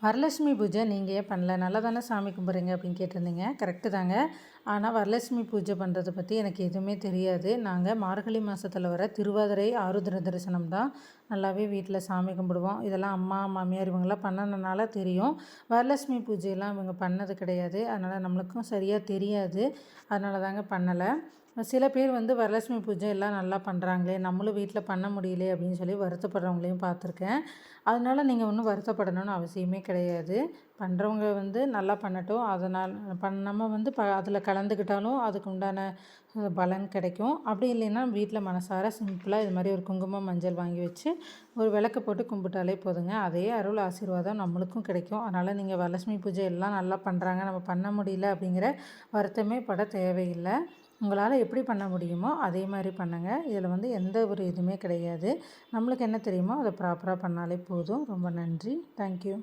வரலட்சுமி பூஜை நீங்கள் ஏன் பண்ணல? நல்லா தானே சாமி கும்பிட்றீங்க அப்படின்னு கேட்டிருந்தீங்க. கரெக்டு தாங்க. ஆனால் வரலட்சுமி பூஜை பண்ணுறத பற்றி எனக்கு எதுவுமே தெரியாது. நாங்கள் மார்கழி மாதத்தில் வர திருவாதிரை ஆருத்ர தரிசனம் தான் நல்லாவே வீட்டில் சாமி கும்பிடுவோம். இதெல்லாம் அம்மா மாமியார் இவங்கெல்லாம் பண்ணனால தெரியும். வரலட்சுமி பூஜையெல்லாம் இவங்க பண்ணது கிடையாது. அதனால் நம்மளுக்கும் சரியாக தெரியாது. அதனால தாங்க பண்ணலை. சில பேர் வந்து வரலட்சுமி பூஜை எல்லாம் நல்லா பண்ணுறாங்களே, நம்மளும் வீட்டில் பண்ண முடியலையே அப்படின்னு சொல்லி வருத்தப்படுறவங்களையும் பார்த்துருக்கேன். அதனால் நீங்கள் ஒன்றும் வருத்தப்படணும்னு அவசியமே கிடையாது. பண்ணுறவங்க வந்து நல்லா பண்ணட்டும். அதனால் நம்ம வந்து அதில் கலந்துக்கிட்டாலும் அதுக்கு உண்டான பலன் கிடைக்கும். அப்படி இல்லைன்னா வீட்டில் மனசார சிம்பிளாக இது மாதிரி ஒரு குங்குமம் மஞ்சள் வாங்கி வச்சு ஒரு விளக்கு போட்டு கும்பிட்டாலே போதுங்க. அதே அருள் ஆசீர்வாதம் நம்மளுக்கும் கிடைக்கும். அதனால் நீங்கள் வரலட்சுமி பூஜை எல்லாம் நல்லா பண்ணுறாங்க, நம்ம பண்ண முடியல அப்படிங்கிற வருத்தமே பட தேவையில்லை. உங்களால் எப்படி பண்ண முடியுமோ அதே மாதிரி பண்ணுங்கள். இதில் வந்து எந்த ஒரு இதுவுமே கிடையாது. நம்மளுக்கு என்ன தெரியுமோ அதை ப்ராப்பராக பண்ணாலே போதும். ரொம்ப நன்றி. தேங்க்யூ.